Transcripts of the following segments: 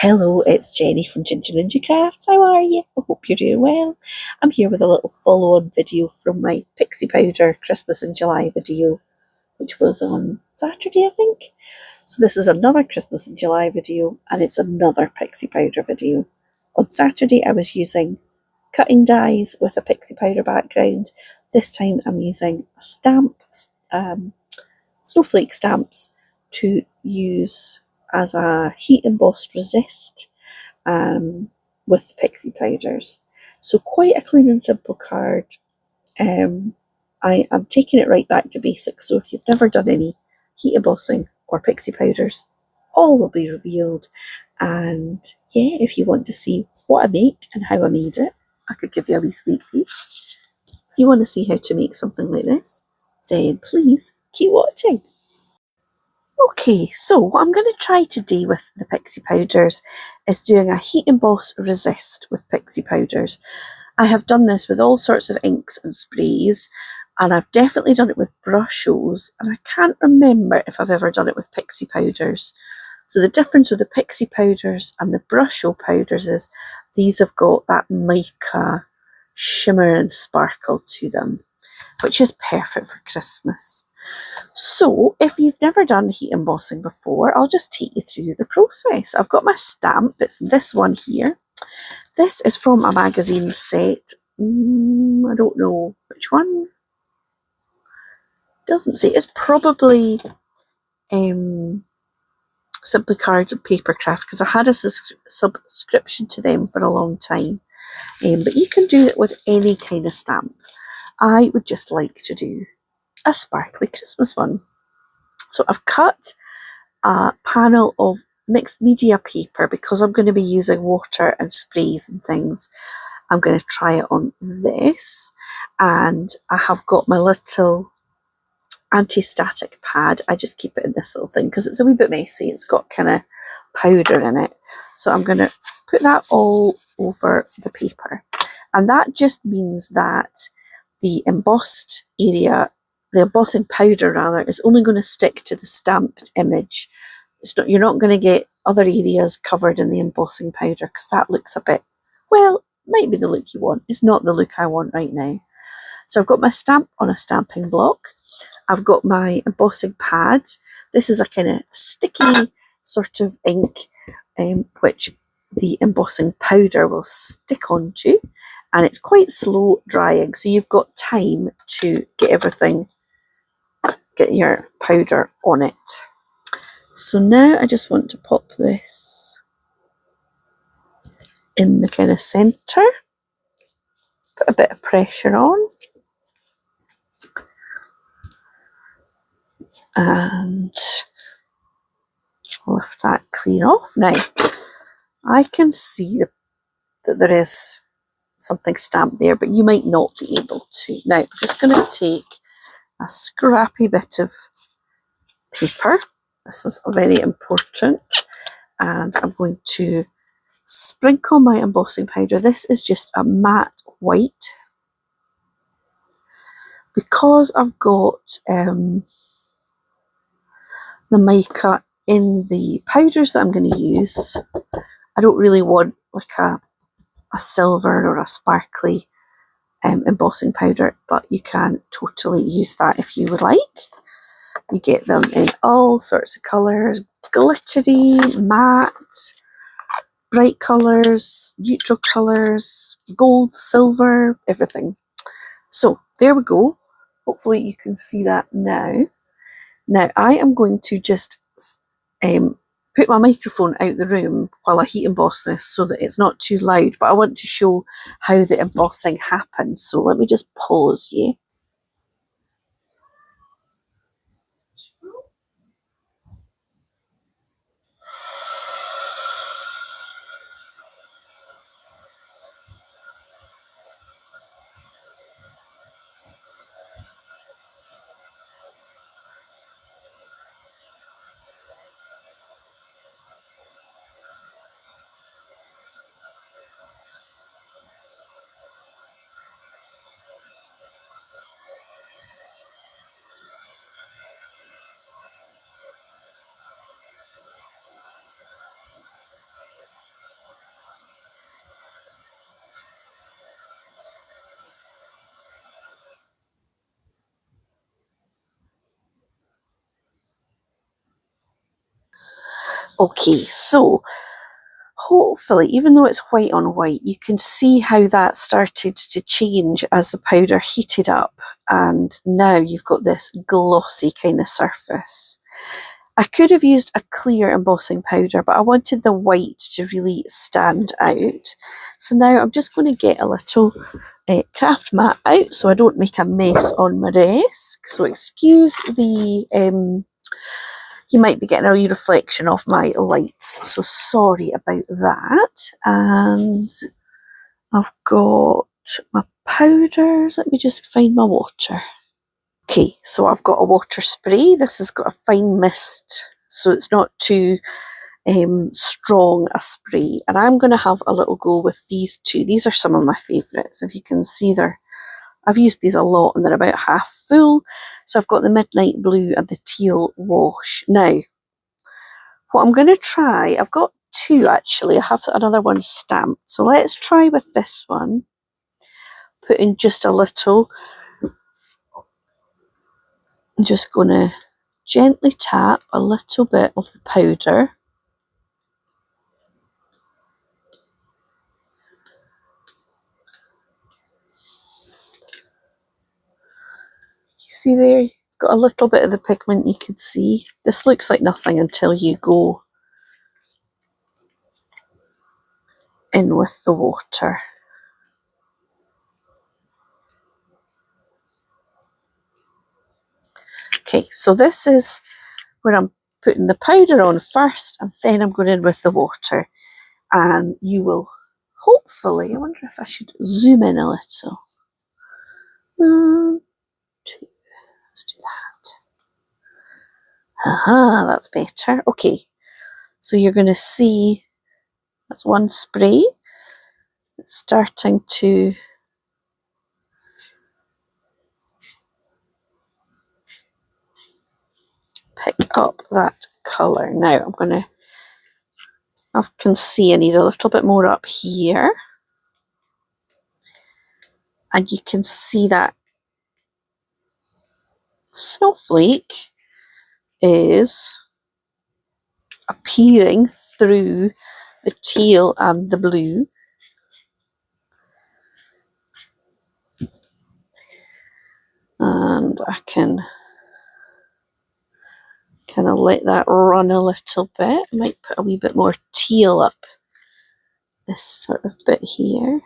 Hello, it's Jenny from Ginger Ninja Crafts. How are you? I hope you're doing well. I'm here with a little follow-on video from my Pixie Powder Christmas in July video, which was on Saturday, I think. So this is another Christmas in July video, and it's another Pixie Powder video. On Saturday, I was using cutting dies with a Pixie Powder background. This time I'm using a stamp, snowflake stamps to use as a heat embossed resist with the Pixie Powders. So quite a clean and simple card. I am taking it right back to basics, so if you've never done any heat embossing or Pixie Powders, all will be revealed. And yeah, if you want to see what I make and how I made it, I could give you a wee sneak peek. If you want to see how to make something like this, then please keep watching. Okay, so what I'm going to try today with the Pixie Powders is doing a heat emboss resist with Pixie Powders. I have done this with all sorts of inks and sprays, and I've definitely done it with brushes, and I can't remember if I've ever done it with Pixie Powders. So the difference with the Pixie Powders and the brush powders is these have got that mica shimmer and sparkle to them, which is perfect for Christmas. So if you've never done heat embossing before, I'll just take you through the process. I've got my stamp, it's this one here. This is from a magazine set. I don't know which one. Doesn't say. It's probably Simply Cards and Papercraft, because I had a subscription to them for a long time. But you can do it with any kind of stamp. I would just like to do a sparkly Christmas one. So I've cut a panel of mixed media paper because I'm going to be using water and sprays and things. I'm going to try it on this, and I have got my little anti-static pad. I just keep it in this little thing because it's a wee bit messy. It's got kind of powder in it. So I'm going to put that all over the paper, and that just means that the embossed area, the embossing powder rather, is only going to stick to the stamped image. You're not going to get other areas covered in the embossing powder because that looks a bit, well, might be the look you want. It's not the look I want right now. So I've got my stamp on a stamping block. I've got my embossing pad. This is a kind of sticky sort of ink which the embossing powder will stick onto, and it's quite slow drying, so you've got time to get your powder on it. So now I just want to pop this in the kind of centre, put a bit of pressure on, and lift that clean off. Now I can see that there is something stamped there, but you might not be able to. Now I'm just going to take a scrappy bit of paper. This is very important, and I'm going to sprinkle my embossing powder. This is just a matte white. Because I've got the mica in the powders that I'm going to use, I don't really want like a silver or a sparkly embossing powder, but you can totally use that if you would like. You get them in all sorts of colours, glittery, matte, bright colours, neutral colours, gold, silver, everything. So there we go. Hopefully you can see that now. Now I am going to just put my microphone out the room while I heat emboss this so that it's not too loud, but I want to show how the embossing happens. So let me just pause you. Okay, so hopefully, even though it's white on white, you can see how that started to change as the powder heated up, and now you've got this glossy kind of surface. I could have used a clear embossing powder, but I wanted the white to really stand out. So now I'm just going to get a little craft mat out so I don't make a mess on my desk. So excuse the, you might be getting a wee reflection of my lights, so sorry about that. And I've got my powders. Let me just find my water. Okay, so I've got a water spray. This has got a fine mist, so it's not too strong a spray. And I'm going to have a little go with these two. These are some of my favourites. If you can see, I've used these a lot and they're about half full. So I've got the midnight blue and the teal wash. Now, what I'm going to try, I've got two actually. I have another one stamped. So let's try with this one. Put in just a little. I'm just going to gently tap a little bit of the powder. You see there, it's got a little bit of the pigment you can see. This looks like nothing until you go in with the water. Okay, so this is where I'm putting the powder on first, and then I'm going in with the water. And you will hopefully, I wonder if I should zoom in a little. 1, 2, let's do that. Aha, that's better. Okay, so you're going to see that's one spray. It's starting to pick up that colour. Now I can see I need a little bit more up here. And you can see that snowflake is appearing through the teal and the blue. And I can kind of let that run a little bit. I might put a wee bit more teal up this sort of bit here.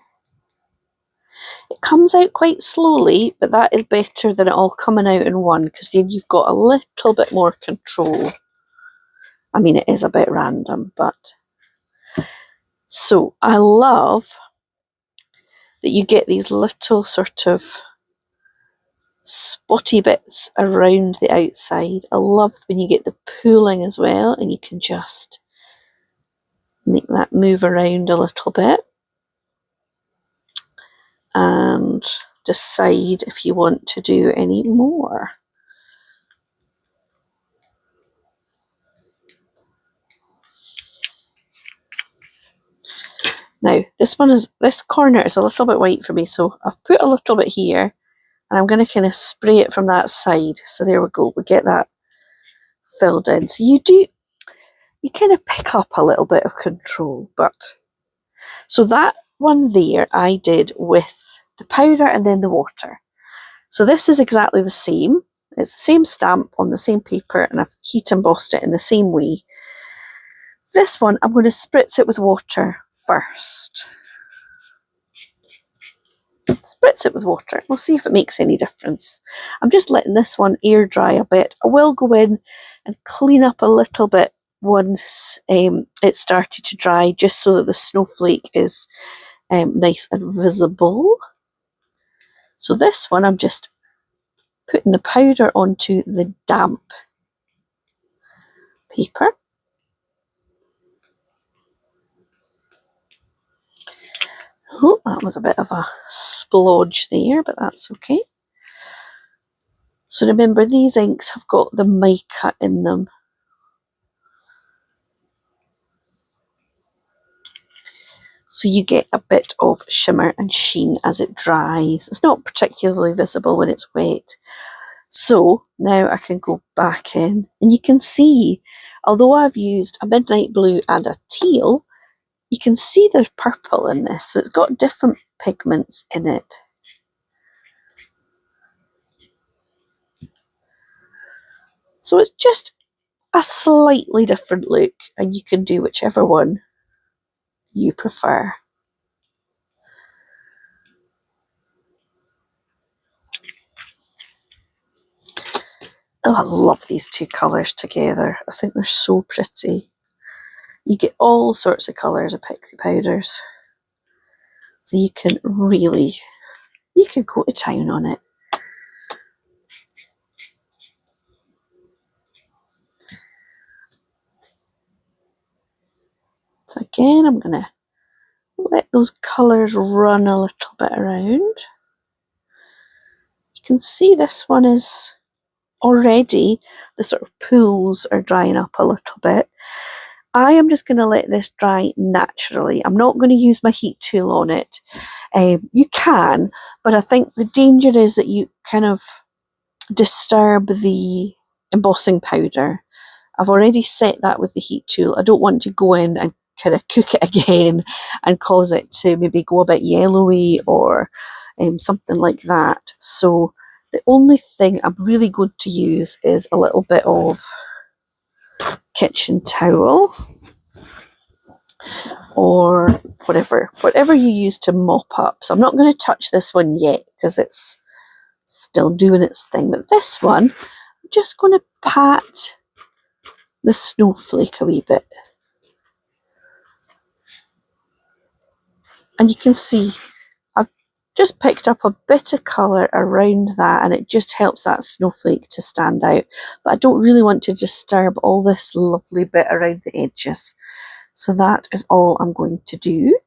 It comes out quite slowly, but that is better than it all coming out in one, because then you've got a little bit more control. I mean, it is a bit random, but... So, I love that you get these little sort of spotty bits around the outside. I love when you get the pooling as well, and you can just make that move around a little bit and decide if you want to do any more. Now, this corner is a little bit white for me, so I've put a little bit here, and I'm going to kind of spray it from that side. So there we go, we get that filled in. So you kind of pick up a little bit of control, but... So that one there I did with the powder and then the water. So this is exactly the same. It's the same stamp on the same paper, and I've heat embossed it in the same way. This one, I'm going to spritz it with water first. Spritz it with water. We'll see if it makes any difference. I'm just letting this one air dry a bit. I will go in and clean up a little bit once it started to dry, just so that the snowflake is nice and visible. So this one, I'm just putting the powder onto the damp paper. Oh, that was a bit of a splodge there, but that's okay. So remember, these inks have got the mica in them. So you get a bit of shimmer and sheen as it dries. It's not particularly visible when it's wet. So now I can go back in, and you can see although I've used a midnight blue and a teal, you can see there's purple in this, so it's got different pigments in it. So it's just a slightly different look, and you can do whichever one you prefer. Oh, I love these two colours together. I think they're so pretty. You get all sorts of colours of Pixie Powders. So you can go to town on it. So again, I'm going to let those colours run a little bit around. You can see this one is already, the sort of pools are drying up a little bit. I am just going to let this dry naturally. I'm not going to use my heat tool on it. You can, but I think the danger is that you kind of disturb the embossing powder. I've already set that with the heat tool. I don't want to go in and kind of cook it again and cause it to maybe go a bit yellowy or something like that. So the only thing I'm really going to use is a little bit of kitchen towel or whatever you use to mop up. So I'm not going to touch this one yet because it's still doing its thing. But this one, I'm just going to pat the snowflake a wee bit. And you can see I've just picked up a bit of colour around that, and it just helps that snowflake to stand out. But I don't really want to disturb all this lovely bit around the edges. So that is all I'm going to do.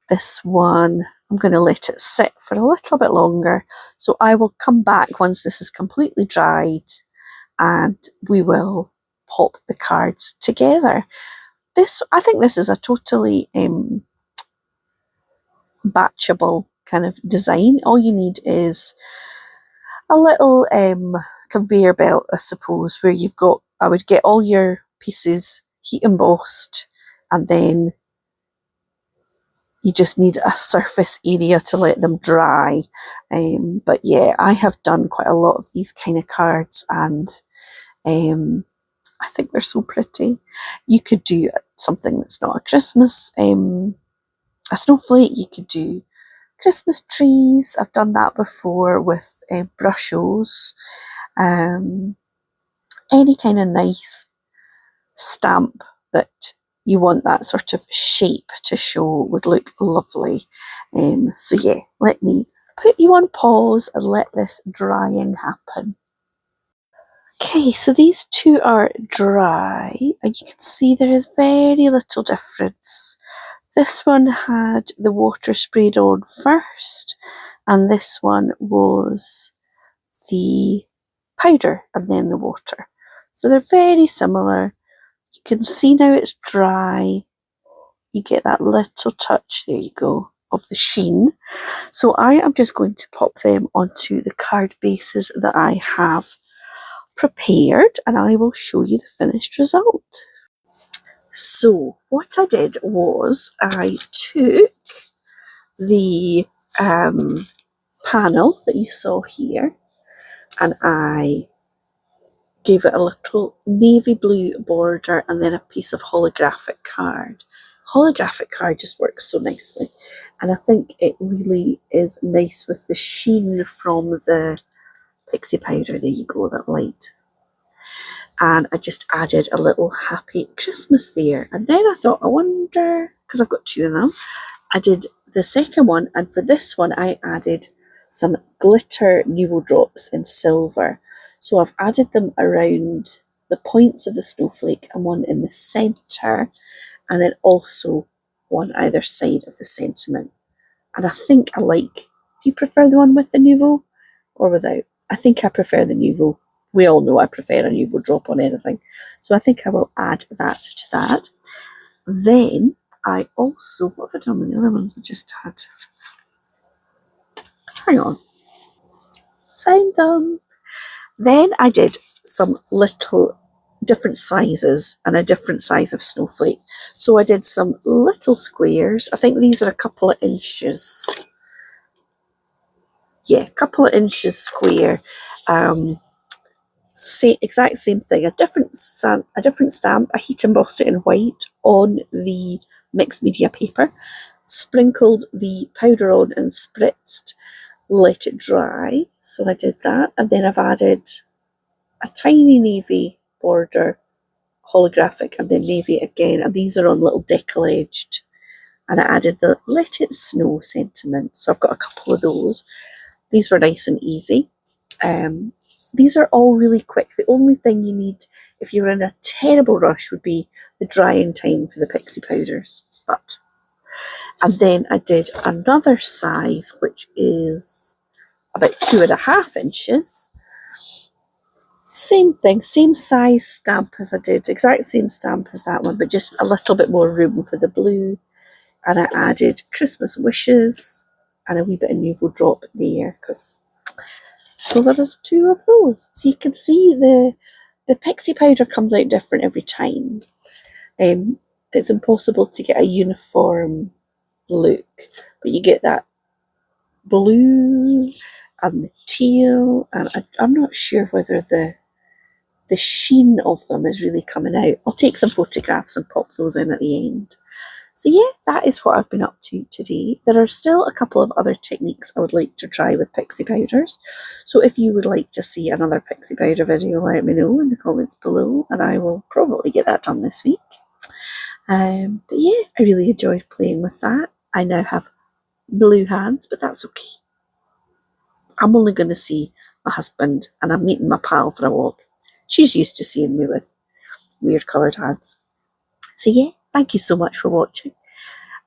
This one, I'm going to let it sit for a little bit longer. So I will come back once this is completely dried and we will pop the cards together. I think this is a totally batchable kind of design. All you need is a little conveyor belt, I suppose, where I would get all your pieces heat embossed, and then you just need a surface area to let them dry. But yeah, I have done quite a lot of these kind of cards, and I think they're so pretty. You could do something that's not a Christmas, a snowflake. You could do Christmas trees. I've done that before with brushos. Any kind of nice stamp that you want that sort of shape to show would look lovely. So yeah, let me put you on pause and let this drying happen. Okay, so these two are dry, and you can see there is very little difference. This one had the water sprayed on first, and this one was the powder and then the water. So they're very similar. You can see now it's dry. You get that little touch, there you go, of the sheen. So I am just going to pop them onto the card bases that I have prepared, and I will show you the finished result. So what I did was I took the panel that you saw here, and I gave it a little navy blue border and then a piece of holographic card. Holographic card just works so nicely, and I think it really is nice with the sheen from the Pixie powder. There you go, that light. And I just added a little happy Christmas there. And then I thought, I wonder, because I've got two of them, I did the second one, and for this one I added some glitter Nuvo drops in silver. So I've added them around the points of the snowflake and one in the centre, and then also one either side of the sentiment. And I think I like, do you prefer the one with the Nuvo or without? I think I prefer the Nuvo. We all know I prefer a Nuvo drop on anything. So I think I will add that to that. Then I also, what have I done with the other ones I just had? Hang on. Find them. Then I did some little different sizes and a different size of snowflake. So I did some little squares. I think these are a couple of inches. Yeah, a couple of inches square. Exact same thing. A different stamp. I heat embossed it in white on the mixed media paper. Sprinkled the powder on and spritzed. Let it dry. So I did that, and then I've added a tiny navy border, holographic, and then navy again, and these are on little decal-edged, and I added the let it snow sentiment, so I've got a couple of those. These were nice and easy. These are all really quick. The only thing you need if you're in a terrible rush would be the drying time for the Pixie Powders. And then I did another size, which is about 2.5 inches. Same thing, same size stamp as I did, exact same stamp as that one, but just a little bit more room for the blue. And I added Christmas wishes and a wee bit of Nouveau drop there, so there's 2 of those. So you can see the Pixie powder comes out different every time. It's impossible to get a uniform look, but you get that blue and the teal, and I'm not sure whether the sheen of them is really coming out. I'll take some photographs and pop those in at the end. So yeah, that is what I've been up to today. There are still a couple of other techniques I would like to try with Pixie Powders. So if you would like to see another Pixie Powder video, let me know in the comments below, and I will probably get that done this week. But yeah, I really enjoyed playing with that. I now have blue hands, but that's okay. I'm only going to see my husband, and I'm meeting my pal for a walk. She's used to seeing me with weird coloured hands. So yeah, thank you so much for watching.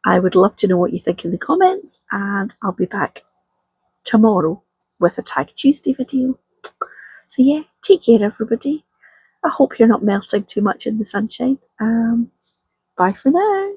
I would love to know what you think in the comments, and I'll be back tomorrow with a Tag Tuesday video. So yeah, take care everybody. I hope you're not melting too much in the sunshine. Bye for now.